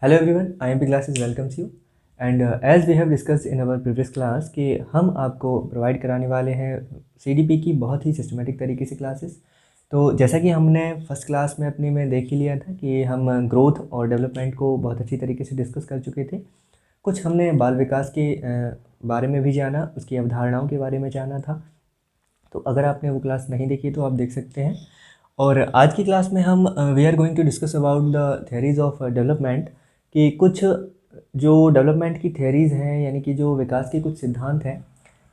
Hello everyone, IMP classes welcomes you and as we have discussed in our previous class कि हम आपको provide कराने वाले हैं CDP की बहुत ही सिस्टमेटिक तरीके से क्लासेस। तो जैसा कि हमने फर्स्ट क्लास में अपनी में देख ही लिया था कि हम ग्रोथ और डेवलपमेंट को बहुत अच्छी तरीके से डिस्कस कर चुके थे। कुछ हमने बाल विकास के बारे में भी जाना, उसकी अवधारणाओं के बारे में जाना था। तो अगर आपने वो क्लास नहीं देखी तो आप देख सकते हैं। और आज की क्लास में हम we are going to discuss about the theories of development कि कुछ जो डेवलपमेंट की थ्योरीज़ हैं यानी कि जो विकास के कुछ सिद्धांत हैं,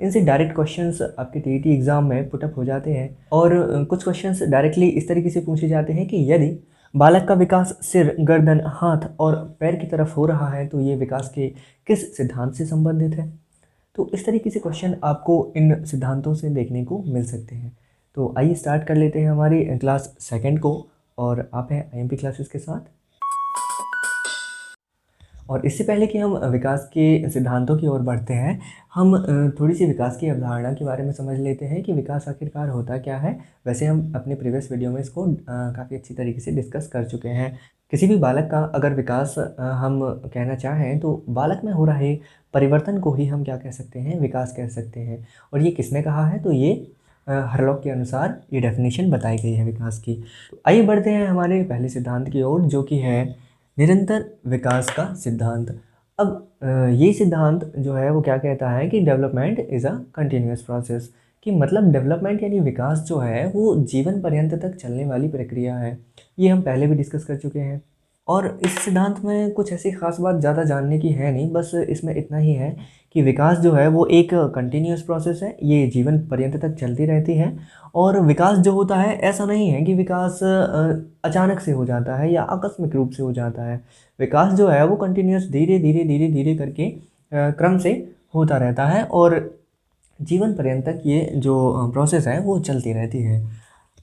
इनसे डायरेक्ट क्वेश्चंस आपके टीईटी एग्ज़ाम में पुटअप हो जाते हैं। और कुछ क्वेश्चंस डायरेक्टली इस तरीके से पूछे जाते हैं कि यदि बालक का विकास सिर, गर्दन, हाथ और पैर की तरफ हो रहा है तो ये विकास के किस सिद्धांत से संबंधित है। तो इस तरीके से क्वेश्चन आपको इन सिद्धांतों से देखने को मिल सकते हैं। तो आइए स्टार्ट कर लेते हैं हमारी क्लास सेकंड को, और आप हैं IMP क्लासेस के साथ। और इससे पहले कि हम विकास के सिद्धांतों की ओर बढ़ते हैं, हम थोड़ी सी विकास की अवधारणा के बारे में समझ लेते हैं कि विकास आखिरकार होता क्या है। वैसे हम अपने प्रीवियस वीडियो में इसको काफ़ी अच्छी तरीके से डिस्कस कर चुके हैं। किसी भी बालक का अगर विकास हम कहना चाहें तो बालक में हो रहे परिवर्तन को ही हम क्या कह सकते हैं, विकास कह सकते हैं। और ये किसने कहा है, तो ये हरलॉक के अनुसार ये डेफिनेशन बताई गई है विकास की। तो आइए बढ़ते हैं हमारे पहले सिद्धांत की ओर, जो कि है निरंतर विकास का सिद्धांत। अब ये सिद्धांत जो है वो क्या कहता है कि development is a continuous process, कि मतलब डेवलपमेंट यानी विकास जो है वो जीवन पर्यंत तक चलने वाली प्रक्रिया है। ये हम पहले भी डिस्कस कर चुके हैं। और इस सिद्धांत में कुछ ऐसी खास बात ज़्यादा जानने की है नहीं, बस इसमें इतना ही है कि विकास जो है वो एक कंटिन्यूस प्रोसेस है, ये जीवन पर्यंत तक चलती रहती है। और विकास जो होता है ऐसा नहीं है कि विकास अचानक से हो जाता है या आकस्मिक रूप से हो जाता है। विकास जो है वो कंटिन्यूस धीरे धीरे धीरे धीरे करके क्रम से होता रहता है और जीवन पर्यंत तक ये जो प्रोसेस है वो चलती रहती है।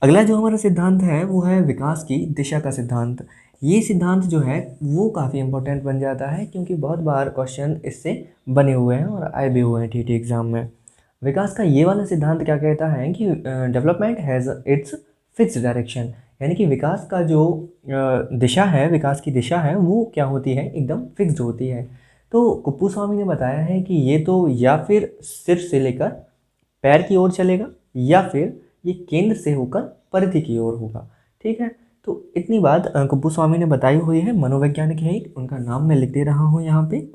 अगला जो हमारा सिद्धांत है वो है विकास की दिशा का सिद्धांत। ये सिद्धांत जो है वो काफ़ी इम्पोर्टेंट बन जाता है क्योंकि बहुत बार क्वेश्चन इससे बने हुए हैं और आए भी हुए हैं TT एग्ज़ाम में। विकास का ये वाला सिद्धांत क्या कहता है कि development has its fixed direction, यानी कि विकास का जो दिशा है, विकास की दिशा है वो क्या होती है, एकदम फिक्स्ड होती है। तो कुप्पूस्वामी ने बताया है कि ये तो या फिर सिर से लेकर पैर की ओर चलेगा या फिर ये केंद्र से होकर परिधि की ओर होगा। ठीक है, तो इतनी बात कुप्पूस्वामी ने बताई हुई है। मनोवैज्ञानिक है एक, उनका नाम मैं लिख दे रहा हूँ यहाँ पे।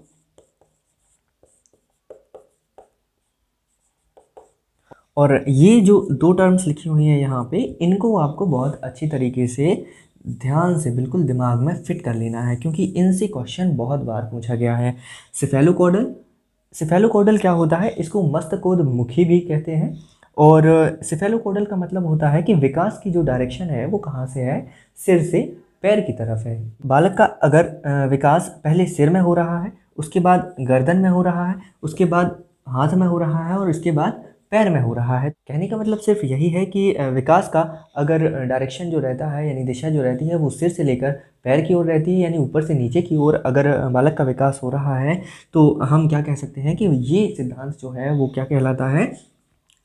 और ये जो दो टर्म्स लिखी हुई हैं यहाँ पे, इनको आपको बहुत अच्छी तरीके से ध्यान से बिल्कुल दिमाग में फिट कर लेना है क्योंकि इनसे क्वेश्चन बहुत बार पूछा गया है। सिफेलोकॉडल, सिफेलोकॉडल क्या होता है, इसको मस्तकोद्मुखी भी कहते हैं। और सिफेलोकॉडल का मतलब होता है कि विकास की जो डायरेक्शन है वो कहाँ से है, सिर से पैर की तरफ है। बालक का अगर विकास पहले सिर में हो रहा है, उसके बाद गर्दन में हो रहा है, उसके बाद हाथ में हो रहा है और इसके बाद पैर में हो रहा है। कहने का मतलब सिर्फ यही है कि विकास का अगर डायरेक्शन जो रहता है यानी दिशा जो रहती है वो सिर से लेकर पैर की ओर रहती है, यानी ऊपर से नीचे की ओर अगर बालक का विकास हो रहा है तो हम क्या कह सकते हैं कि ये सिद्धांत जो है वो क्या कहलाता है,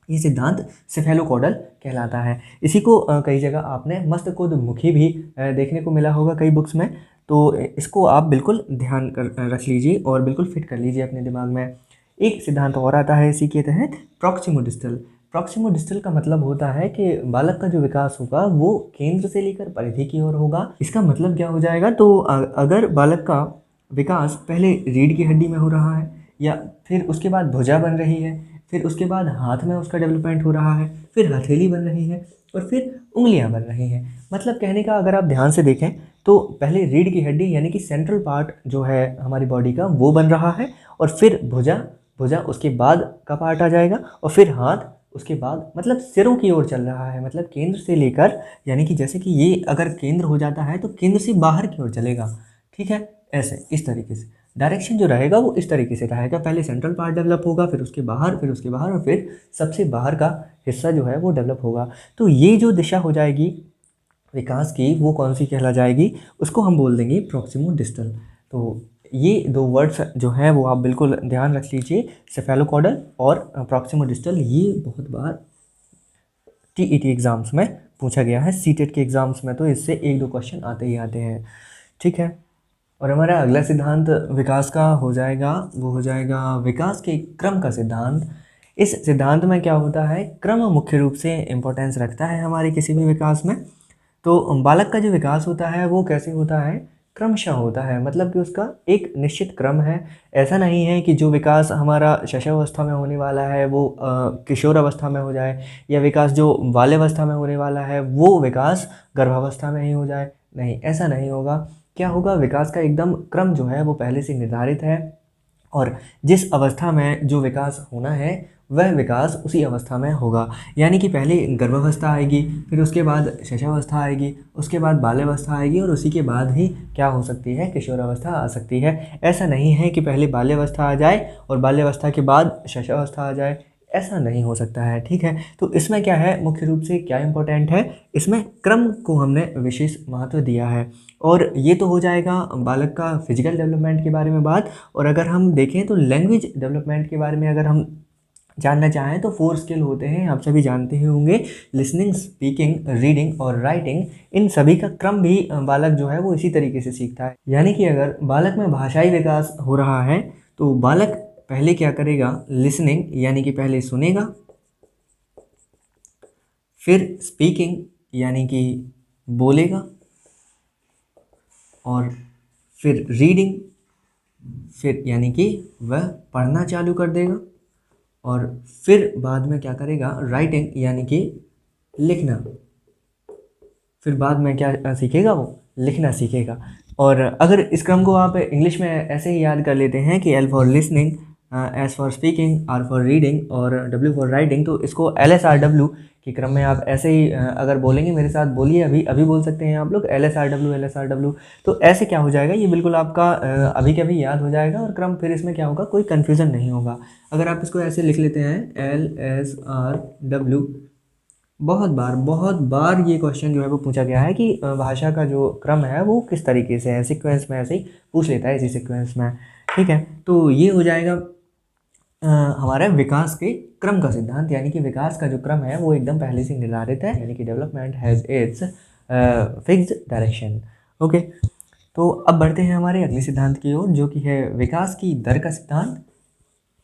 ये सिद्धांत सिफेलोकॉडल कहलाता है। इसी को कई जगह आपने मस्तकोद्मुखी भी देखने को मिला होगा कई बुक्स में। तो इसको आप बिल्कुल ध्यान कर रख लीजिए और बिल्कुल फिट कर लीजिए अपने दिमाग में। एक सिद्धांत और आता है इसी के तहत, प्रॉक्सिमोडिस्टल। प्रॉक्सिमोडिस्टल का मतलब होता है कि बालक का जो विकास होगा वो केंद्र से लेकर परिधि की ओर होगा। इसका मतलब क्या हो जाएगा, तो अगर बालक का विकास पहले रीढ़ की हड्डी में हो रहा है या फिर उसके बाद भुजा बन रही है, फिर उसके बाद हाथ में उसका डेवलपमेंट हो रहा है, फिर हथेली बन रही है और फिर उंगलियां बन रही हैं। मतलब कहने का अगर आप ध्यान से देखें तो पहले रीढ़ की हड्डी यानी कि सेंट्रल पार्ट जो है हमारी बॉडी का वो बन रहा है और फिर भुजा, भुजा उसके बाद का पार्ट आ जाएगा और फिर हाथ उसके बाद, मतलब सिरों की ओर चल रहा है। मतलब केंद्र से लेकर, यानी कि जैसे कि ये अगर केंद्र हो जाता है तो केंद्र से बाहर की ओर चलेगा। ठीक है, ऐसे इस तरीके से डायरेक्शन जो रहेगा वो इस तरीके से रहेगा। पहले सेंट्रल पार्ट डेवलप होगा, फिर उसके बाहर, फिर उसके बाहर और फिर सबसे बाहर का हिस्सा जो है वो डेवलप होगा। तो ये जो दिशा हो जाएगी विकास की वो कौन सी कहला जाएगी, उसको हम बोल देंगे प्रॉक्सिमो डिस्टल। तो ये दो वर्ड्स जो हैं वो आप बिल्कुल ध्यान रख लीजिए, सेफेलोकॉडल और प्रॉक्सिमो डिस्टल। ये बहुत बार TET एग्ज़ाम्स में पूछा गया है, CTET के एग्ज़ाम्स में तो इससे एक दो क्वेश्चन आते ही आते हैं। ठीक है, और हमारा अगला सिद्धांत विकास का हो जाएगा, वो हो जाएगा विकास के क्रम का सिद्धांत। इस सिद्धांत में क्या होता है, क्रम मुख्य रूप से इम्पोर्टेंस रखता है हमारे किसी भी विकास में। तो बालक का जो विकास होता है वो कैसे होता है, क्रमशः होता है, मतलब कि उसका एक निश्चित क्रम है। ऐसा नहीं है कि जो विकास हमारा शैशवावस्था में होने वाला है वो किशोर अवस्था में हो जाए, या विकास जो बाल्यावस्था में होने वाला है वो विकास गर्भावस्था में ही हो जाए। नहीं, ऐसा नहीं होगा। क्या होगा, विकास का एकदम क्रम जो है वो पहले से निर्धारित है, और जिस अवस्था में जो विकास होना है वह विकास उसी अवस्था में होगा। यानी कि पहले गर्भावस्था आएगी, फिर उसके बाद शैशवावस्था आएगी, उसके बाद बाल्यावस्था आएगी, और उसी के बाद ही क्या हो सकती है, किशोरावस्था आ सकती है। ऐसा नहीं है कि पहले बाल्यावस्था आ जाए और बाल्यावस्था के बाद शैशवावस्था आ जाए, ऐसा नहीं हो सकता है। ठीक है, तो इसमें क्या है, मुख्य रूप से क्या इंपॉर्टेंट है, इसमें क्रम को हमने विशेष महत्व दिया है। और ये तो हो जाएगा बालक का फिजिकल डेवलपमेंट के बारे में बात। और अगर हम देखें तो लैंग्वेज डेवलपमेंट के बारे में अगर हम जानना चाहें तो 4 स्किल होते हैं, आप सभी जानते ही होंगे, लिसनिंग, स्पीकिंग, रीडिंग और राइटिंग। इन सभी का क्रम भी बालक जो है वो इसी तरीके से सीखता है। यानी कि अगर बालक में भाषाई विकास हो रहा है तो बालक पहले क्या करेगा, लिसनिंग यानी कि पहले सुनेगा, फिर स्पीकिंग यानी कि बोलेगा, और फिर रीडिंग, फिर यानी कि वह पढ़ना चालू कर देगा, और फिर बाद में क्या करेगा, राइटिंग यानी कि लिखना। फिर बाद में क्या सीखेगा, वो लिखना सीखेगा। और अगर इस क्रम को आप इंग्लिश में ऐसे ही याद कर लेते हैं कि L for listening, S for speaking, R for reading और डब्ल्यू फॉर राइटिंग, तो इसको LSRW के क्रम में आप ऐसे ही अगर बोलेंगे, मेरे साथ बोलिए, अभी अभी बोल सकते हैं आप लोग, LSRW LSRW। तो ऐसे क्या हो जाएगा, ये बिल्कुल आपका अभी के अभी याद हो जाएगा, और क्रम फिर इसमें क्या होगा, कोई कन्फ्यूज़न नहीं होगा। अगर आप इसको ऐसे लिख लेते हैं LSRW, बहुत बार ये क्वेश्चन जो है वो पूछा गया है कि भाषा का जो क्रम है वो किस तरीके से है, सीक्वेंस में ऐसे ही पूछ लेता है, इसी सीक्वेंस में। ठीक है, तो ये हो जाएगा हमारा विकास के क्रम का सिद्धांत, यानी कि विकास का जो क्रम है वो एकदम पहले से निर्धारित है, यानी कि development has its fixed direction. Okay, तो अब बढ़ते हैं हमारे अगले सिद्धांत की ओर, जो कि है विकास की दर का सिद्धांत।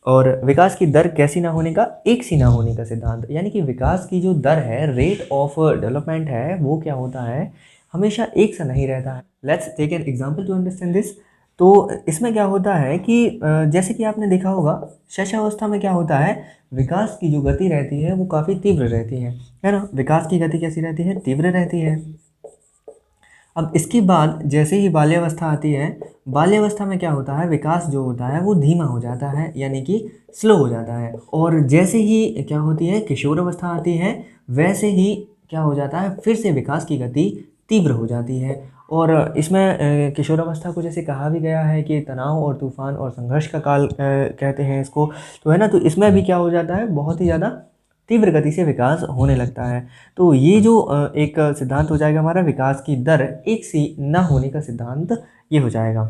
और विकास की दर कैसी ना होने का, एक सी ना होने का सिद्धांत। यानी कि विकास की जो दर है, रेट ऑफ डेवलपमेंट है, वो क्या होता है, हमेशा एक सा नहीं रहता है। Let's take an example to understand this. तो इसमें क्या होता है कि जैसे कि आपने देखा होगा, शैशवावस्था में क्या होता है, विकास की जो गति रहती है वो काफ़ी तीव्र रहती है ना। विकास की गति कैसी रहती है, तीव्र रहती है। अब इसके बाद जैसे ही बाल्यावस्था आती है, बाल्यावस्था में क्या होता है, विकास जो होता है वो धीमा हो जाता है, यानी कि स्लो हो जाता है। और जैसे ही क्या होती है, किशोर अवस्था आती है, वैसे ही क्या हो जाता है, फिर से विकास की गति तीव्र हो जाती है। और इसमें किशोर अवस्था को जैसे कहा भी गया है कि तनाव और तूफान और संघर्ष का काल कहते हैं इसको, तो है ना। तो इसमें भी क्या हो जाता है, बहुत ही ज़्यादा तीव्र गति से विकास होने लगता है। तो ये जो एक सिद्धांत हो जाएगा हमारा, विकास की दर एक सी न होने का सिद्धांत, ये हो जाएगा।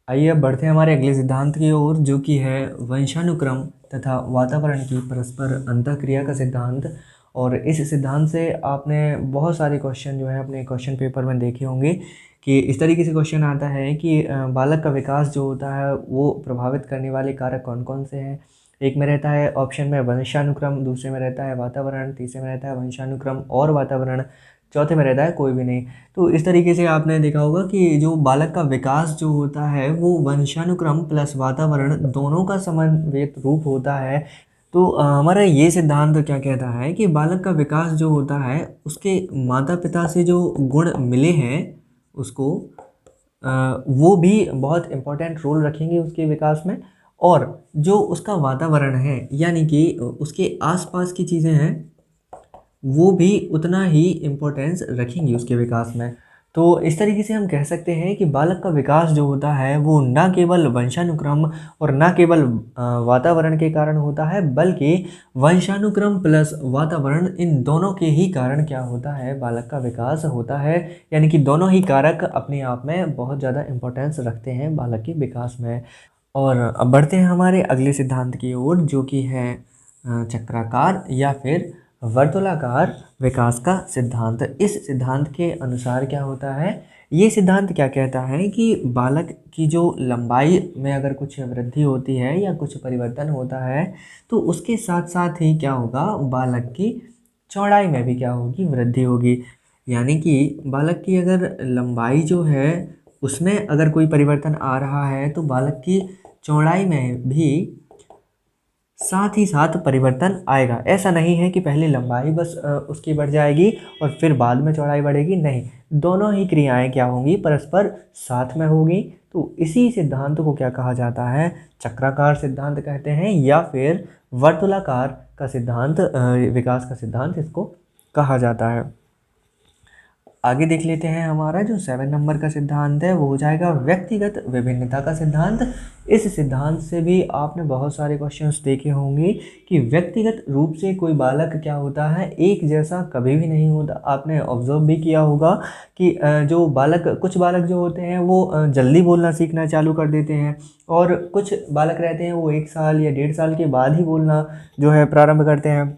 आइए अब बढ़ते हैं हमारे अगले सिद्धांत की ओर, जो कि है वंशानुक्रम तथा वातावरण की परस्पर अंतःक्रिया का सिद्धांत। और इस सिद्धांत से आपने बहुत सारे क्वेश्चन जो है अपने क्वेश्चन पेपर में देखे होंगे कि इस तरीके से क्वेश्चन आता है कि बालक का विकास जो होता है वो प्रभावित करने वाले कारक कौन कौन से हैं। एक में रहता है ऑप्शन में वंशानुक्रम, दूसरे में रहता है वातावरण, तीसरे में रहता है वंशानुक्रम और वातावरण, चौथे में रहता है कोई भी नहीं। तो इस तरीके से आपने देखा होगा कि जो बालक का विकास जो होता है वो वंशानुक्रम प्लस वातावरण दोनों का समन्वित रूप होता है। तो हमारा ये सिद्धांत क्या कहता है कि बालक का विकास जो होता है उसके माता पिता से जो गुण मिले हैं उसको वो भी बहुत इम्पोर्टेंट रोल रखेंगे उसके विकास में। और जो उसका वातावरण है, यानी कि उसके आसपास की चीज़ें हैं, वो भी उतना ही इम्पोर्टेंस रखेंगी उसके विकास में। तो इस तरीके से हम कह सकते हैं कि बालक का विकास जो होता है वो न केवल वंशानुक्रम और न केवल वातावरण के कारण होता है, बल्कि वंशानुक्रम प्लस वातावरण, इन दोनों के ही कारण क्या होता है, बालक का विकास होता है। यानी कि दोनों ही कारक अपने आप में बहुत ज़्यादा इम्पोर्टेंस रखते हैं बालक के विकास में। और अब बढ़ते हैं हमारे अगले सिद्धांत की ओर, जो कि है चक्राकार या फिर वर्तुलाकार विकास का सिद्धांत। इस सिद्धांत के अनुसार क्या होता है, ये सिद्धांत क्या कहता है कि बालक की जो लंबाई में अगर कुछ वृद्धि होती है या कुछ परिवर्तन होता है तो उसके साथ साथ ही क्या होगा, बालक की चौड़ाई में भी क्या होगी, वृद्धि होगी। यानी कि बालक की अगर लंबाई जो है उसमें अगर कोई परिवर्तन आ रहा है तो बालक की चौड़ाई में भी साथ ही साथ परिवर्तन आएगा। ऐसा नहीं है कि पहले लंबाई बस उसकी बढ़ जाएगी और फिर बाद में चौड़ाई बढ़ेगी, नहीं, दोनों ही क्रियाएं क्या होंगी, परस्पर साथ में होगी। तो इसी सिद्धांत को क्या कहा जाता है, चक्राकार सिद्धांत कहते हैं या फिर वर्तुलाकार का सिद्धांत, विकास का सिद्धांत इसको कहा जाता है। आगे देख लेते हैं, हमारा जो 7 नंबर का सिद्धांत है वो हो जाएगा व्यक्तिगत विभिन्नता का सिद्धांत। इस सिद्धांत से भी आपने बहुत सारे क्वेश्चंस देखे होंगे कि व्यक्तिगत रूप से कोई बालक क्या होता है, एक जैसा कभी भी नहीं होता। आपने ऑब्जर्व भी किया होगा कि जो बालक, कुछ बालक जो होते हैं वो जल्दी बोलना सीखना चालू कर देते हैं और कुछ बालक रहते हैं वो 1 साल या 1.5 साल के बाद ही बोलना जो है प्रारंभ करते हैं।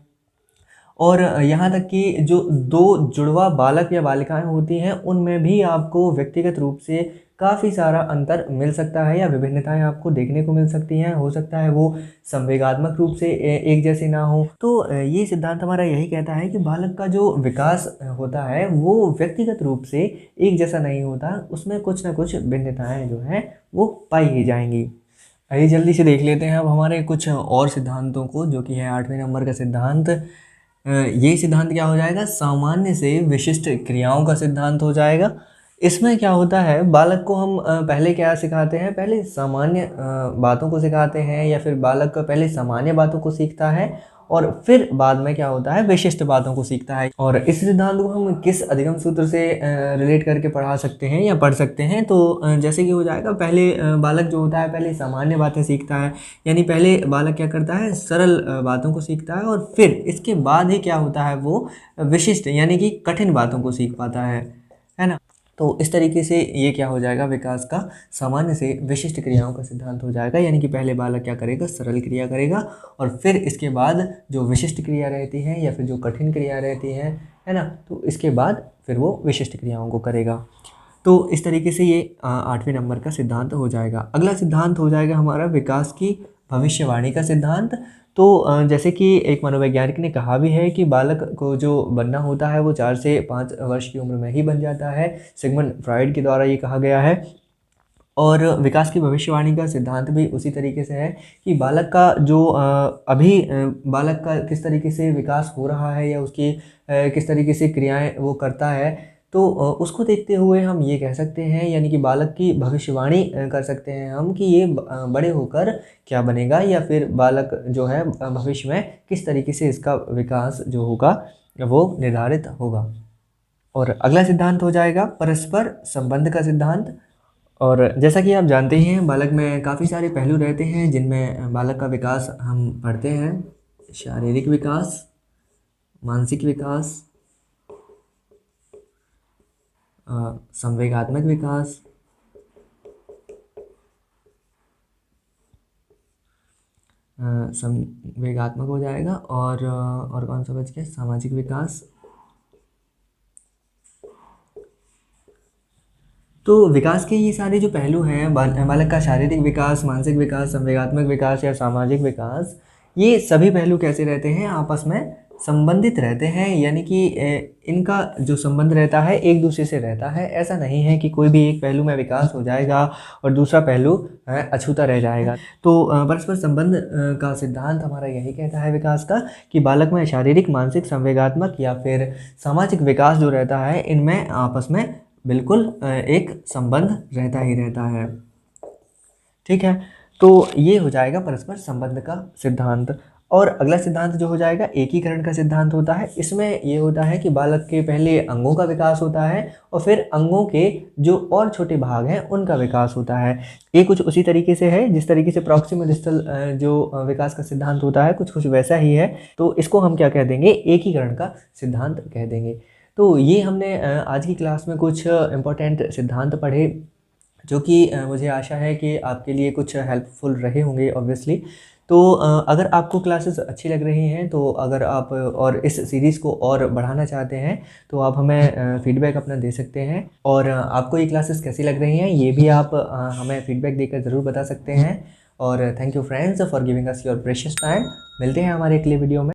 और यहाँ तक कि जो 2 जुड़वा बालक या बालिकाएं होती हैं उनमें भी आपको व्यक्तिगत रूप से काफ़ी सारा अंतर मिल सकता है या विभिन्नताएं आपको देखने को मिल सकती हैं। हो सकता है वो संवेगात्मक रूप से एक जैसे ना हो। तो ये सिद्धांत हमारा यही कहता है कि बालक का जो विकास होता है वो व्यक्तिगत रूप से एक जैसा नहीं होता, उसमें कुछ ना कुछ भिन्नताएँ जो हैं वो पाई ही जाएंगी। आइए जल्दी से देख लेते हैं अब हमारे कुछ और सिद्धांतों को, जो कि है 8वें नंबर का सिद्धांत। ये सिद्धांत क्या हो जाएगा, सामान्य से विशिष्ट क्रियाओं का सिद्धांत हो जाएगा। इसमें क्या होता है, बालक को हम पहले क्या सिखाते हैं, पहले सामान्य बातों को सिखाते हैं या फिर बालक पहले सामान्य बातों को सीखता है और फिर बाद में क्या होता है, विशिष्ट बातों को सीखता है। और इस सिद्धांत को हम किस अधिगम सूत्र से रिलेट करके पढ़ा सकते हैं या पढ़ सकते हैं, तो जैसे कि हो जाएगा, पहले बालक जो होता है पहले सामान्य बातें सीखता है, यानी पहले बालक क्या करता है, सरल बातों को सीखता है और फिर इसके बाद ही क्या होता है, वो विशिष्ट यानी कि कठिन बातों को सीख पाता है ना। तो इस तरीके से ये क्या हो जाएगा, विकास का सामान्य से विशिष्ट क्रियाओं का सिद्धांत हो जाएगा। यानी कि पहले बालक क्या करेगा, सरल क्रिया करेगा और फिर इसके बाद जो विशिष्ट क्रिया रहती है या फिर जो कठिन क्रिया रहती है ना, तो इसके बाद फिर वो विशिष्ट क्रियाओं को करेगा। तो इस तरीके से ये 8वें नंबर का सिद्धांत हो जाएगा। अगला सिद्धांत हो जाएगा हमारा विकास की भविष्यवाणी का सिद्धांत। तो जैसे कि एक मनोवैज्ञानिक ने कहा भी है कि बालक को जो बनना होता है वो 4 से 5 वर्ष की उम्र में ही बन जाता है। सिगमंड फ्रॉइड के द्वारा ये कहा गया है। और विकास की भविष्यवाणी का सिद्धांत भी उसी तरीके से है कि बालक का जो बालक का किस तरीके से विकास हो रहा है या उसकी किस तरीके से क्रियाएं वो करता है, तो उसको देखते हुए हम ये कह सकते हैं, यानी कि बालक की भविष्यवाणी कर सकते हैं हम कि ये बड़े होकर क्या बनेगा या फिर बालक जो है भविष्य में किस तरीके से इसका विकास जो होगा वो निर्धारित होगा। और अगला सिद्धांत हो जाएगा परस्पर संबंध का सिद्धांत। और जैसा कि आप जानते ही हैं, बालक में काफ़ी सारे पहलू रहते हैं जिनमें बालक का विकास हम पढ़ते हैं। शारीरिक विकास, मानसिक विकास, संवेगात्मक विकास, संवेगात्मक हो जाएगा और कौन सा बच गया, सामाजिक विकास। तो विकास के ये सारे जो पहलू हैं, बालक का शारीरिक विकास, मानसिक विकास, संवेगात्मक विकास या सामाजिक विकास, ये सभी पहलू कैसे रहते हैं, आपस में संबंधित रहते हैं। यानी कि इनका जो संबंध रहता है एक दूसरे से रहता है। ऐसा नहीं है कि कोई भी एक पहलू में विकास हो जाएगा और दूसरा पहलू अछूता रह जाएगा। तो परस्पर संबंध का सिद्धांत हमारा यही कहता है विकास का कि बालक में शारीरिक, मानसिक, संवेगात्मक या फिर सामाजिक विकास जो रहता है, इनमें आपस में बिल्कुल एक संबंध रहता ही रहता है। ठीक है, तो ये हो जाएगा परस्पर संबंध का सिद्धांत। और अगला सिद्धांत जो हो जाएगा एकीकरण का सिद्धांत होता है। इसमें ये होता है कि बालक के पहले अंगों का विकास होता है और फिर अंगों के जो और छोटे भाग हैं उनका विकास होता है। ये कुछ उसी तरीके से है जिस तरीके से प्रॉक्सिमल डिस्टल जो विकास का सिद्धांत होता है, कुछ कुछ वैसा ही है। तो इसको हम क्या कह देंगे, एकीकरण का सिद्धांत कह देंगे। तो ये हमने आज की क्लास में कुछ इम्पोर्टेंट सिद्धांत पढ़े, जो कि मुझे आशा है कि आपके लिए कुछ हेल्पफुल रहे होंगे ऑब्वियसली। तो अगर आपको क्लासेस अच्छी लग रही हैं, तो अगर आप और इस सीरीज़ को और बढ़ाना चाहते हैं तो आप हमें फीडबैक अपना दे सकते हैं। और आपको ये क्लासेस कैसी लग रही हैं ये भी आप हमें फीडबैक देकर ज़रूर बता सकते हैं। और thank you friends for giving us your precious time. मिलते हैं हमारे अगले वीडियो में।